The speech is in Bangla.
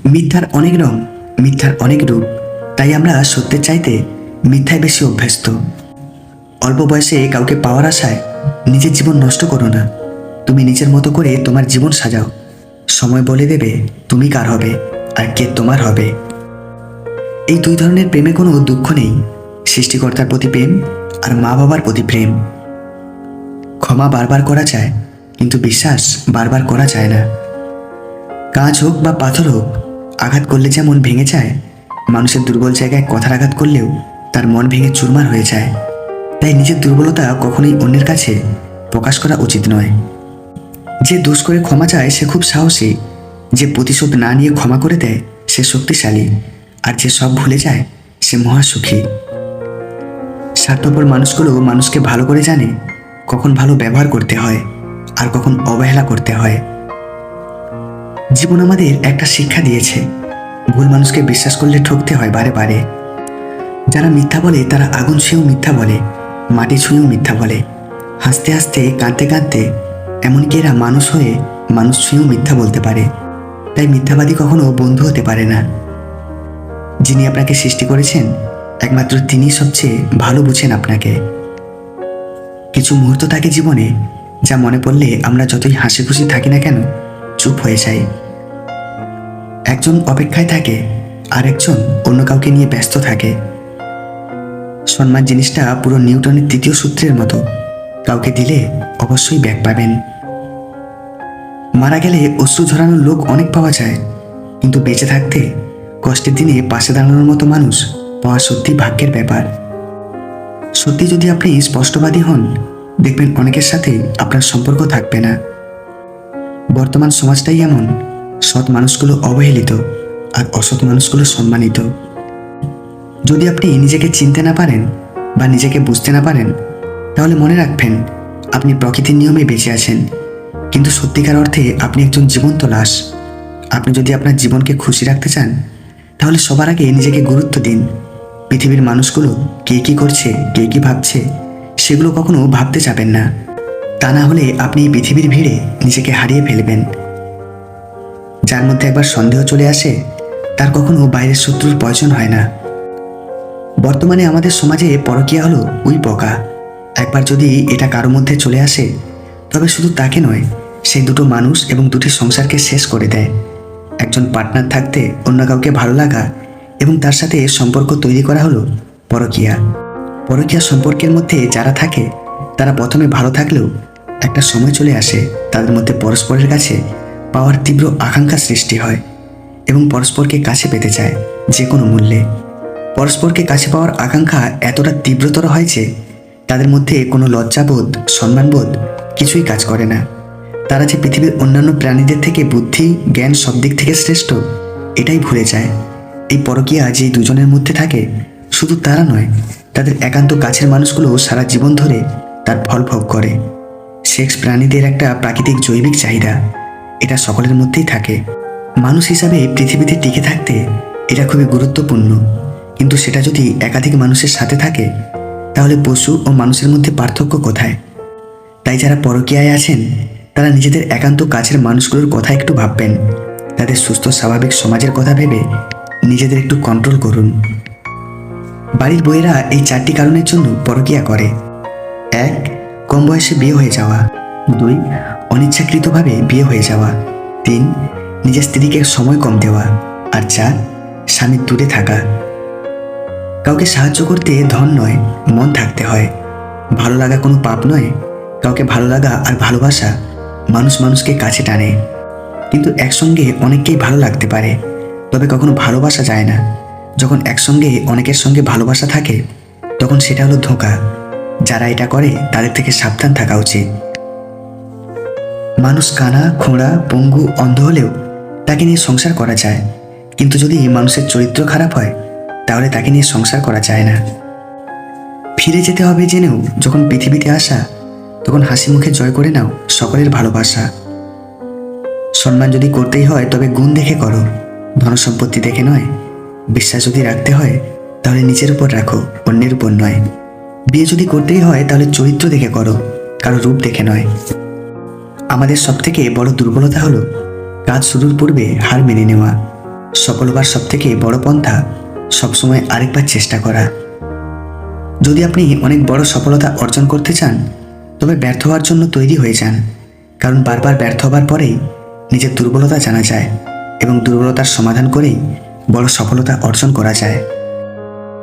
মিথ্যার অনেক রং, মিথ্যার অনেক রূপ। তাই আমরা সত্যের চাইতে মিথ্যায় বেশি অভ্যস্ত। অল্প বয়সে কাউকে পাওয়ার আশায় নিজের জীবন নষ্ট করো না। তুমি নিজের মতো করে তোমার জীবন সাজাও। সময় বলে দেবে তুমি কার হবে আর কে তোমার হবে। এই দুই ধরনের প্রেমে কোনো দুঃখ নেই, সৃষ্টিকর্তার প্রতি প্রেম আর মা বাবার প্রতি প্রেম। ক্ষমা বারবার করা যায়, কিন্তু বিশ্বাস বারবার করা যায় না। কাঁচ হোক বা পাথর হোক, আঘাত করলে যেমন ভেঙে যায়, মানুষের দুর্বল জায়গায় কথার আঘাত করলেও তার মন ভেঙে চুরমার হয়ে যায়। তাই নিজের দুর্বলতা কখনোই অন্যের কাছে প্রকাশ করা উচিত নয়। যে দোষ করে ক্ষমা চায় সে খুব সাহসী, যে প্রতিশোধ না নিয়ে ক্ষমা করে দেয় সে শক্তিশালী, আর যে সব ভুলে যায় সে মহাসুখী। স্বার্থপর মানুষগুলো মানুষকে ভালো করে জানে কখন ভালো ব্যবহার করতে হয় আর কখন অবহেলা করতে হয়। জীবন আমাদের একটা শিক্ষা দিয়েছে, ভুল মানুষকে বিশ্বাস করলে ঠকতে হয় বারে বারে। যারা মিথ্যা বলে তারা আগুন ছুঁয়েও মিথ্যা বলে, মাটি ছুঁয়েও মিথ্যা বলে, হাসতে হাসতে কাঁদতে কাঁদতে, এমনকি এরা মানুষ হয়ে মানুষ ছুঁয়েও মিথ্যা বলতে পারে। তাই মিথ্যাবাদী কখনো বন্ধু হতে পারে না। যিনি আপনাকে সৃষ্টি করেছেন একমাত্র তিনিই সবচেয়ে ভালো বুঝেন আপনাকে। কিছু মুহূর্ত থাকে জীবনে যা মনে পড়লে আমরা যতই হাসি খুশি থাকি না কেন চুপ হয়ে যাই। একজন অপেক্ষায় থাকে আর একজন অন্য কাউকে নিয়ে ব্যস্ত থাকে। সম্মান জিনিসটা পুরো নিউটনের তৃতীয় সূত্রের মতো, কাউকে দিলে অবশ্যই ব্যাক পাবেন। মারা গেলে অশ্রু ঝরানোর লোক অনেক পাওয়া যায়, কিন্তু বেঁচে থাকতে কষ্টের দিনে পাশে দাঁড়ানোর মতো মানুষ পাওয়া সত্যি ভাগ্যের ব্যাপার। সত্যি যদি আপনি স্পষ্টবাদী হন, দেখবেন অনেকের সাথে আপনার সম্পর্ক থাকবে না। বর্তমান সমাজটাই এমন, সৎ মানুষগুলো অবহেলিত আর অসৎ মানুষগুলো সম্মানিত। যদি আপনি নিজেকে চিনতে না পারেন বা নিজেকে বুঝতে না পারেন, তাহলে মনে রাখবেন আপনি প্রকৃতির নিয়মে বেঁচে আছেন, কিন্তু সত্যিকার অর্থে আপনি একজন জীবন্ত লাশ। আপনি যদি আপনার জীবনকে খুশি রাখতে চান, তাহলে সবার আগে নিজেকে গুরুত্ব দিন। পৃথিবীর মানুষগুলো কে কী করছে, কে কী ভাবছে, সেগুলো কখনো ভাবতে যাবেন না। তা না হলে আপনি এই পৃথিবীর ভিড়ে নিজেকে হারিয়ে ফেলবেন। যার মধ্যে একবার সন্দেহ চলে আসে, তার কখনো বাইরের শত্রুর প্রয়োজন হয় না। বর্তমানে আমাদের সমাজে পরকীয়া হলো ওই পোকা। একবার যদি এটা কারো মধ্যে চলে আসে, তবে শুধু তাকে নয়, সেই দুটো মানুষ এবং দুটি সংসারকে শেষ করে দেয়। একজন পার্টনার থাকতে অন্য কাউকে ভালো লাগা এবং তার সাথে সম্পর্ক তৈরি করা হলো পরকীয়া। পরকীয়া সম্পর্কের মধ্যে যারা থাকে তারা প্রথমে ভালো থাকলেও একটা সময় চলে আসে তাদের মধ্যে পরস্পরের কাছে পাওয়ার তীব্র আকাঙ্ক্ষা সৃষ্টি হয় এবং পরস্পরকে কাছে পেতে চায় যে কোনো মূল্যে। পরস্পরকে কাছে পাওয়ার আকাঙ্ক্ষা এতটা তীব্রতর হয় যে তাদের মধ্যে কোনো লজ্জাবোধ, সম্মানবোধ কিছুই কাজ করে না। তারা যে পৃথিবীর অন্যান্য প্রাণীদের থেকে বুদ্ধি, জ্ঞান সব দিক থেকে শ্রেষ্ঠ, এটাই ভুলে যায়। এই পরকীয়া যেই দুজনের মধ্যে থাকে, শুধু তারা নয়, তাদের একান্ত কাছের মানুষগুলো সারা জীবন ধরে তার ফল ভোগ করে। সেক্স প্রাণীদের একটা প্রাকৃতিক জৈবিক চাহিদা, এটা সকলের মধ্যেই থাকে। মানুষ হিসাবে পৃথিবীতে টিকে থাকতে এটা খুবই গুরুত্বপূর্ণ, কিন্তু সেটা যদি একাধিক মানুষের সাথে থাকে, তাহলে পশু ও মানুষের মধ্যে পার্থক্য কোথায়? তাই যারা পরকীয়ায় আছেন তারা নিজেদের একান্ত কাছের মানুষগুলোর কথা একটু ভাববেন। তাদের সুস্থ স্বাভাবিক সমাজের কথা ভেবে নিজেদের একটু কন্ট্রোল করুন। বাড়ির বউয়েরা এই 4টি কারণের জন্য পরকীয়া করে। 1. কম বয়সে বিয়ে হয়ে যাওয়া। 2. অনিচ্ছাকৃতভাবে বিয়ে হয়ে যাওয়া। 3. নিজের স্ত্রীকে সময় কম দেওয়া। আর 4. স্বামীর দূরে থাকা। কাউকে সাহায্য করতে ধন নয়, মন থাকতে হয়। ভালো লাগা কোনো পাপ নয়। কাউকে ভালো লাগা আর ভালোবাসা মানুষ মানুষকে কাছে টানে। কিন্তু একসঙ্গে অনেককেই ভালো লাগতে পারে, তবে কখনো ভালোবাসা যায় না। যখন একসঙ্গে অনেকের সঙ্গে ভালোবাসা থাকে, তখন সেটা হলো ধোঁকা। যারা এটা করে তাদের থেকে সাবধান থাকা উচিত। মানুষ কানা, খোঁড়া, পঙ্গু, অন্ধ হলেও তাকে নিয়ে সংসার করা যায়, কিন্তু যদি মানুষের চরিত্র খারাপ হয়, তাহলে তাকে নিয়ে সংসার করা যায় না। ফিরে যেতে হবে জেনেও যখন পৃথিবীতে আসা, তখন হাসি মুখে জয় করে নাও সকলের ভালোবাসা। সম্মান যদি করতেই হয় তবে গুণ দেখে করো, ধনসম্পত্তি দেখে নয়। বিশ্বাস যদি রাখতে হয় তাহলে নিজের উপর রাখো, অন্যের উপর নয়। বিয়ে যদি করতেই হয় তাহলে চরিত্র দেখে করো, কারো রূপ দেখে নয়। আমাদের সবথেকে বড় দুর্বলতা হলো কাজ শুরুর পূর্বে হার মেনে নেওয়া। সফল হবার সবথেকে বড় পন্থা সবসময় আরেকবার চেষ্টা করা। যদি আপনি অনেক বড় সফলতা অর্জন করতে চান, তবে ব্যর্থ হওয়ার জন্য তৈরি হয়ে যান, কারণ বারবার ব্যর্থ হবার পরেই নিজের দুর্বলতা জানা যায় এবং দুর্বলতার সমাধান করেই বড় সফলতা অর্জন করা যায়।